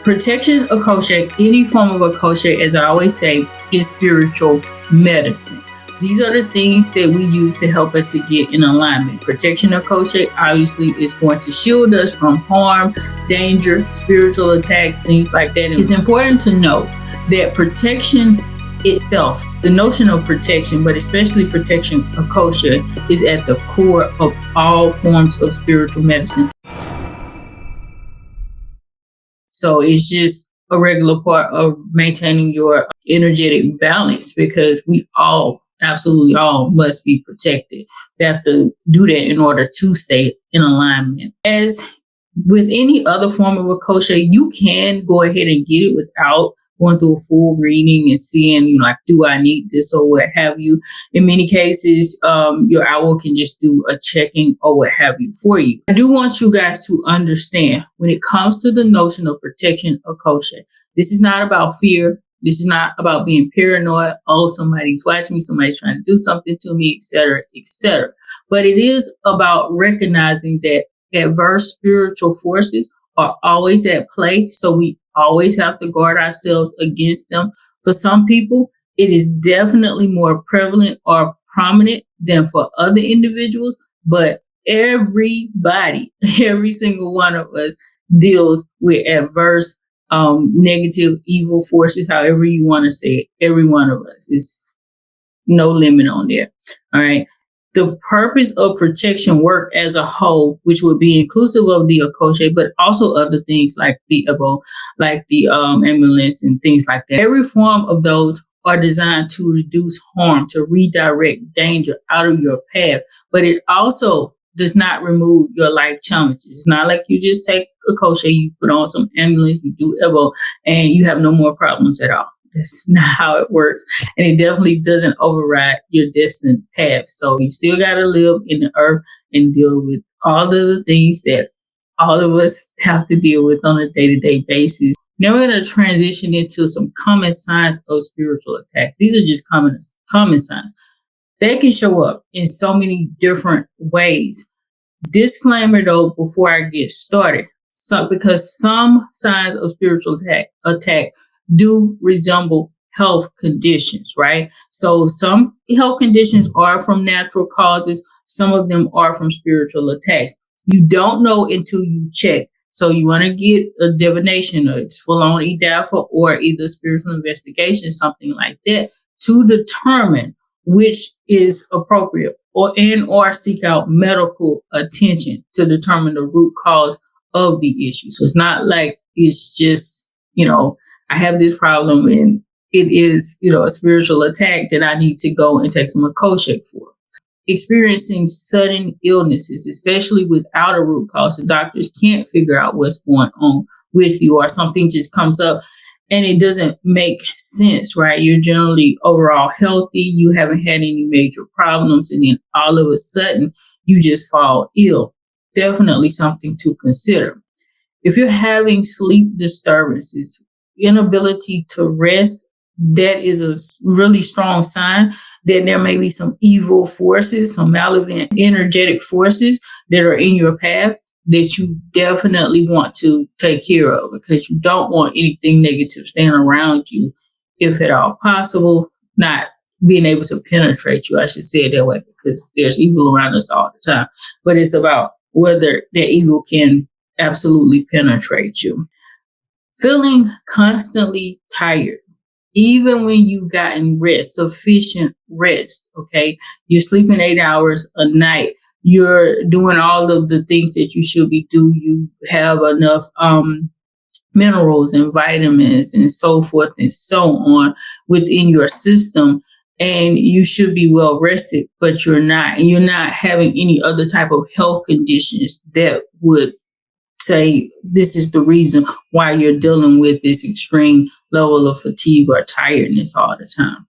Protection akose, any form of akose, as I always say, is spiritual medicine. These are the things that we use to help us to get in alignment. Protection akose obviously is going to shield us from harm, danger, spiritual attacks, things like that. It's important to know that protection itself, the notion of protection, but especially protection akose, is at the core of all forms of spiritual medicine. So it's just a regular part of maintaining your energetic balance, because we all, absolutely all, must be protected. We have to do that in order to stay in alignment. As with any other form of akose, you can go ahead and get it without going through a full reading and seeing, like, do I need this or what have you. In many cases, your owl can just do a checking or what have you for you. I do want you guys to understand, when it comes to the notion of protection akose, this is not about fear. This is not about being paranoid. Oh, somebody's watching me, somebody's trying to do something to me, etc., etc. But it is about recognizing that adverse spiritual forces are always at play. So we always have to guard ourselves against them. For some people, it is definitely more prevalent or prominent than for other individuals, but everybody, every single one of us deals with adverse, negative, evil forces, however you want to say it. Every one of us. Is no limit on there. All right. The purpose of protection work as a whole, which would be inclusive of the akose, but also other things like the abo, like the ambulance and things like that. Every form of those are designed to reduce harm, to redirect danger out of your path. But it also does not remove your life challenges. It's not like you just take akose, you put on some ambulance, you do abo, and you have no more problems at all. That's not how it works. And it definitely doesn't override your destined path. So you still got to live in the earth and deal with all of the things that all of us have to deal with on a day-to-day basis. Now we're going to transition into some common signs of spiritual attack. These are just common signs. They can show up in so many different ways. Disclaimer though, before I get started, because some signs of spiritual attack do resemble health conditions, right? So some health conditions are from natural causes. Some of them are from spiritual attacks. You don't know until you check. So you want to get a divination, or it's full-on EDAFA, or either spiritual investigation, something like that, to determine which is appropriate, or seek out medical attention to determine the root cause of the issue. So it's not like it's just, I have this problem and it is, a spiritual attack that I need to go and take some akose for. Experiencing sudden illnesses, especially without a root cause, the doctors can't figure out what's going on with you, or something just comes up and it doesn't make sense, right? You're generally overall healthy. You haven't had any major problems. And then all of a sudden you just fall ill. Definitely something to consider. If you're having sleep disturbances, inability to rest, that is a really strong sign that there may be some evil forces, some malevolent energetic forces that are in your path that you definitely want to take care of, because you don't want anything negative staying around you, if at all possible, not being able to penetrate you. I should say it that way, because there's evil around us all the time, but it's about whether that evil can absolutely penetrate you. Feeling constantly tired, even when you've gotten rest, sufficient rest, okay? You're sleeping 8 hours a night. You're doing all of the things that you should be doing. You have enough minerals and vitamins and so forth and so on within your system, and you should be well rested, but you're not. And you're not having any other type of health conditions that would say this is the reason why you're dealing with this extreme level of fatigue or tiredness all the time.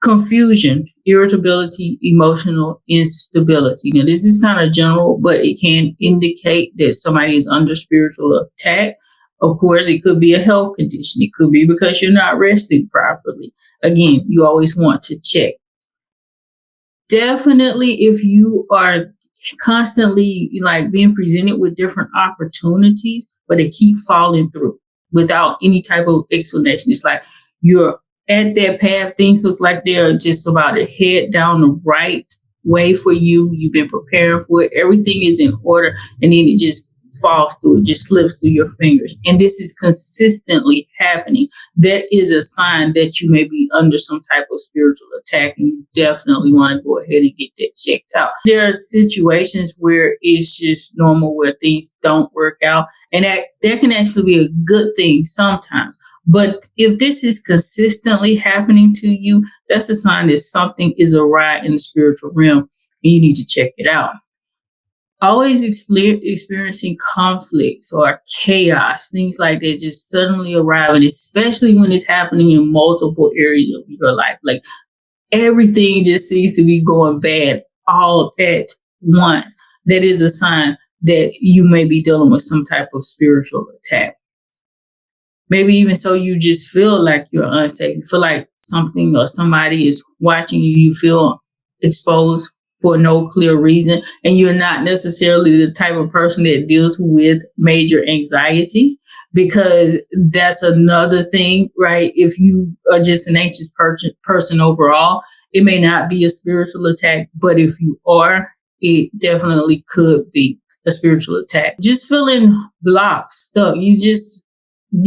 Confusion, irritability, emotional instability. Now, this is kind of general, but it can indicate that somebody is under spiritual attack. Of course, it could be a health condition. It could be because you're not resting properly. Again, you always want to check. Definitely, if you are constantly being presented with different opportunities, but they keep falling through. without any type of explanation. It's like you're at that path. Things look like they're just about to head down the right way for you. You've been preparing for it. Everything is in order. And then it just falls through, it just slips through your fingers. And this is consistently happening. That is a sign that you may be under some type of spiritual attack, and you definitely want to go ahead and get that checked out. There are situations where it's just normal, where things don't work out, and that can actually be a good thing sometimes. But if this is consistently happening to you, that's a sign that something is awry in the spiritual realm, and you need to check it out. Always experiencing conflicts or chaos, things like that just suddenly arriving, especially when it's happening in multiple areas of your life. Like everything just seems to be going bad all at once. That is a sign that you may be dealing with some type of spiritual attack. Maybe even so, you just feel like you're unsafe. You feel like something or somebody is watching you. You feel exposed for no clear reason, and you're not necessarily the type of person that deals with major anxiety, because that's another thing, right? If you are just an anxious person overall, it may not be a spiritual attack, but if you are, it definitely could be a spiritual attack. Just feeling blocked, stuck. You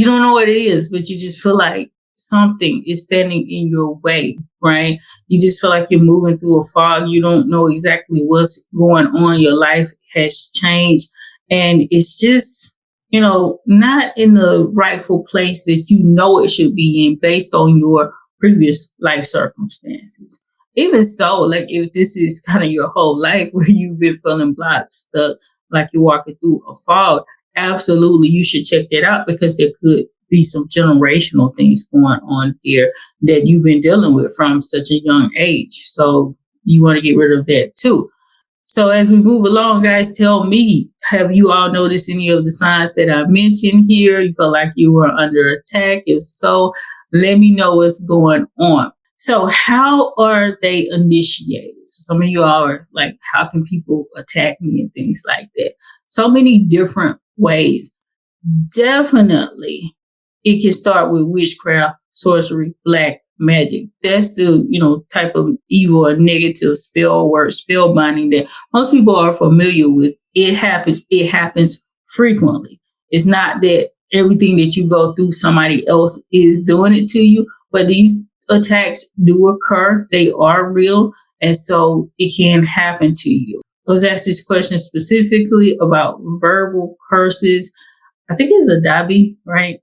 don't know what it is, but you just feel like something is standing in your way, right? You just feel like you're moving through a fog. You don't know exactly what's going on. Your life has changed, and it's just, not in the rightful place that you know it should be in based on your previous life circumstances. Even so, like if this is kind of your whole life where you've been feeling blocked, stuck, like you're walking through a fog, absolutely, you should check that out, because there could be some generational things going on there that you've been dealing with from such a young age. So you want to get rid of that too. So as we move along, guys, tell me, have you all noticed any of the signs that I mentioned here? You feel like you were under attack? If so, let me know what's going on. So how are they initiated? So some of you all are like, how can people attack me and things like that? So many different ways. Definitely, it can start with witchcraft, sorcery, black magic. That's the, type of evil or negative spell binding that most people are familiar with. It happens frequently. It's not that everything that you go through, somebody else is doing it to you, but these attacks do occur. They are real. And so it can happen to you. I was asked this question specifically about verbal curses. I think it's the Dabi, right?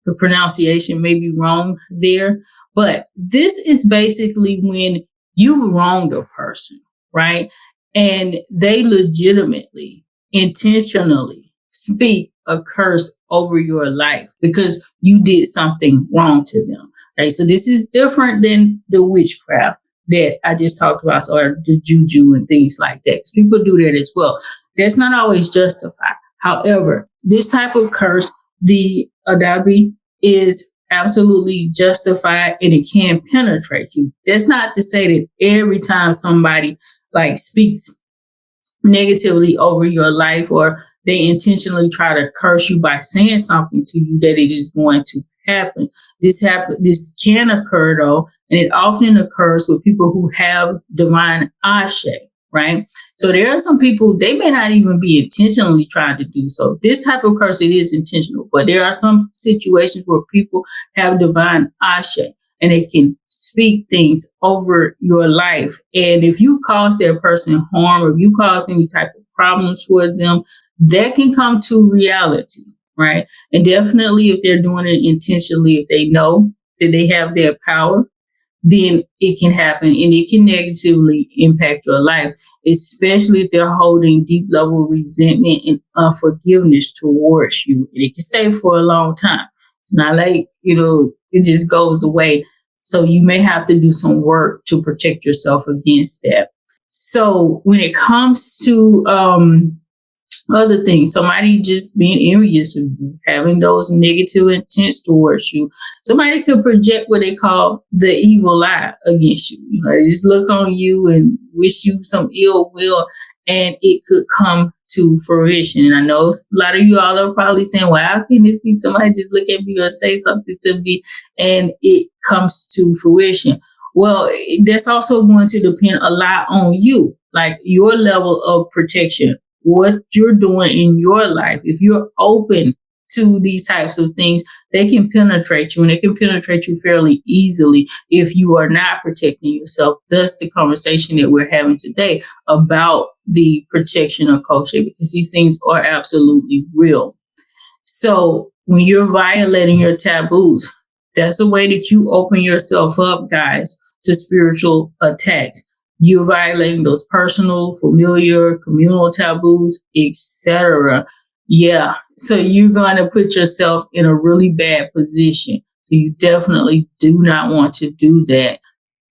The pronunciation may be wrong there, but this is basically when you've wronged a person, right? And they legitimately, intentionally speak a curse over your life because you did something wrong to them, right? So this is different than the witchcraft that I just talked about, or the juju and things like that. Because people do that as well. That's not always justified. However, this type of curse, the Adabi, is absolutely justified, and it can penetrate you. That's not to say that every time somebody speaks negatively over your life, or they intentionally try to curse you by saying something to you, that it is going to happen. This can occur though, and it often occurs with people who have divine ashe, right? So there are some people, they may not even be intentionally trying to do so. This type of curse, it is intentional, but there are some situations where people have divine ashe, and they can speak things over your life. And if you cause that person harm, or if you cause any type of problems for them, that can come to reality, right? And definitely if they're doing it intentionally, if they know that they have their power, then it can happen, and it can negatively impact your life, especially if they're holding deep level resentment and unforgiveness towards you. And it can stay for a long time. It's not like, it just goes away. So you may have to do some work to protect yourself against that. So when it comes to other things, somebody just being envious of you, having those negative intents towards you, somebody could project what they call the evil eye against you. They just look on you and wish you some ill will, and it could come to fruition. And I know a lot of you all are probably saying, well, how can this be? Somebody just look at me or say something to me and it comes to fruition. Well, that's also going to depend a lot on you, like your level of protection, what you're doing in your life. If you're open to these types of things, they can penetrate you, and they can penetrate you fairly easily if you are not protecting yourself. Thus the conversation that we're having today about the protection of culture, because these things are absolutely real. So when you're violating your taboos, that's a way that you open yourself up, guys, to spiritual attacks. You're violating those personal, familiar, communal taboos, etc. Yeah. So you're going to put yourself in a really bad position. So you definitely do not want to do that.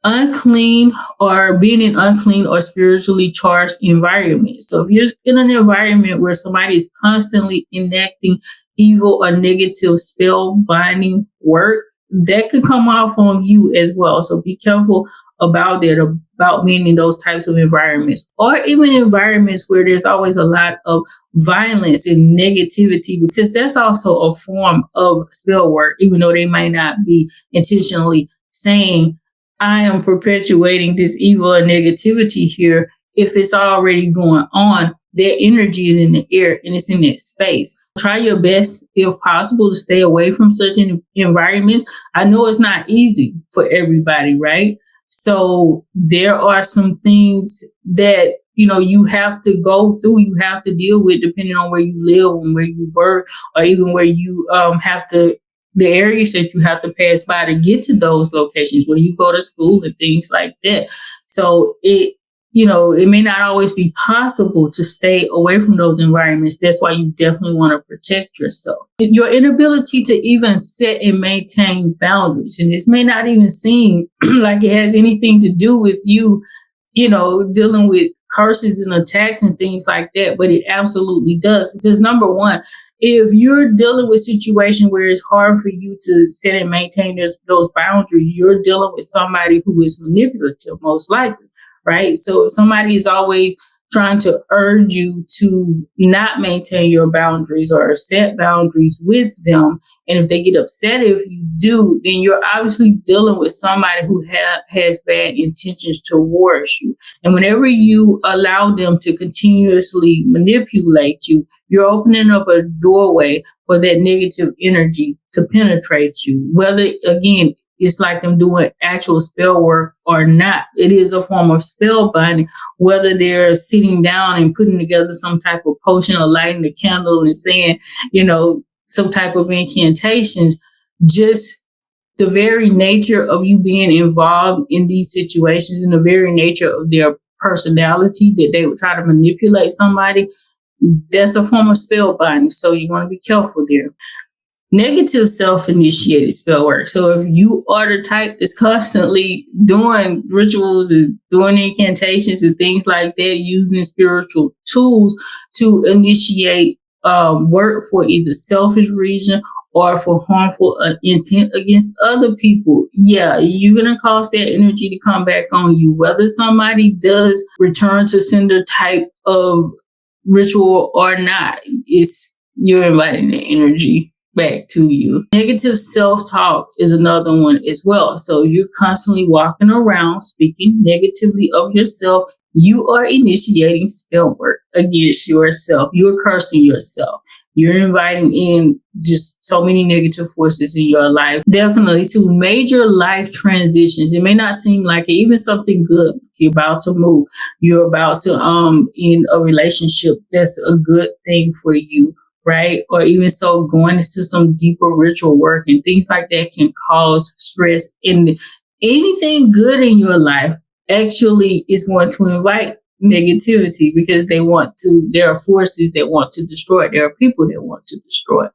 Unclean, or being in unclean or spiritually charged environments. So if you're in an environment where somebody is constantly enacting evil or negative spell binding work, that could come off on you as well. So be careful about that, about being in those types of environments, or even environments where there's always a lot of violence and negativity, because that's also a form of spell work, even though they might not be intentionally saying, I am perpetuating this evil and negativity here. If it's already going on, their energy is in the air and it's in that space. Try your best, if possible, to stay away from such environments. I know it's not easy for everybody, right? So there are some things that, you have to go through, you have to deal with, depending on where you live and where you work, or even where you the areas that you have to pass by to get to those locations where you go to school and things like that. So it may not always be possible to stay away from those environments. That's why you definitely want to protect yourself. Your inability to even set and maintain boundaries. And this may not even seem like it has anything to do with you, dealing with curses and attacks and things like that, but it absolutely does. Because number one, if you're dealing with a situation where it's hard for you to set and maintain those boundaries, you're dealing with somebody who is manipulative, most likely, right? So if somebody is always trying to urge you to not maintain your boundaries or set boundaries with them, and if they get upset if you do, then you're obviously dealing with somebody who has bad intentions towards you. And whenever you allow them to continuously manipulate you, you're opening up a doorway for that negative energy to penetrate you. Whether, again, it's like them doing actual spell work or not, it is a form of spell binding. Whether they're sitting down and putting together some type of potion or lighting the candle and saying, some type of incantations, just the very nature of you being involved in these situations and the very nature of their personality that they would try to manipulate somebody, that's a form of spell binding. So you want to be careful there. Negative self-initiated spell work. So if you are the type that's constantly doing rituals and doing incantations and things like that, using spiritual tools to initiate work for either selfish reason or for harmful intent against other people, yeah, you're going to cause that energy to come back on you. Whether somebody does return to sender type of ritual or not, you're inviting the energy back to you. Negative self-talk is another one as well. So you're constantly walking around speaking negatively of yourself. You are initiating spell work against yourself. You're cursing yourself. You're inviting in just so many negative forces in your life. Definitely to major life transitions. It may not seem like it, even something good. You're about to move. You're about to in a relationship that's a good thing for you, right? Or even so going into some deeper ritual work and things like that can cause stress. And anything good in your life actually is going to invite negativity, because there are forces that want to destroy it. There are people that want to destroy it.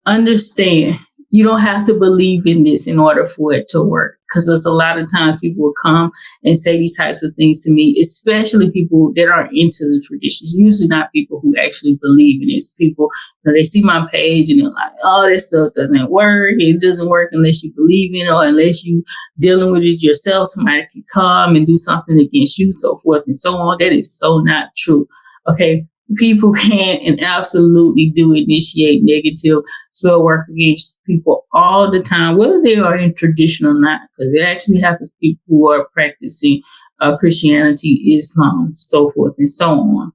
Understand You don't have to believe in this in order for it to work. Because there's a lot of times people will come and say these types of things to me, especially people that aren't into the traditions. Usually not people who actually believe in it. It's people, they see my page and they're like, oh, this stuff doesn't work. It doesn't work unless you believe in it or unless you dealing with it yourself. Somebody can come and do something against you, so forth and so on. That is so not true. Okay. People can and absolutely do initiate negative spell work against people all the time, whether they are in tradition or not, because it actually happens to people who are practicing Christianity, Islam, so forth and so on.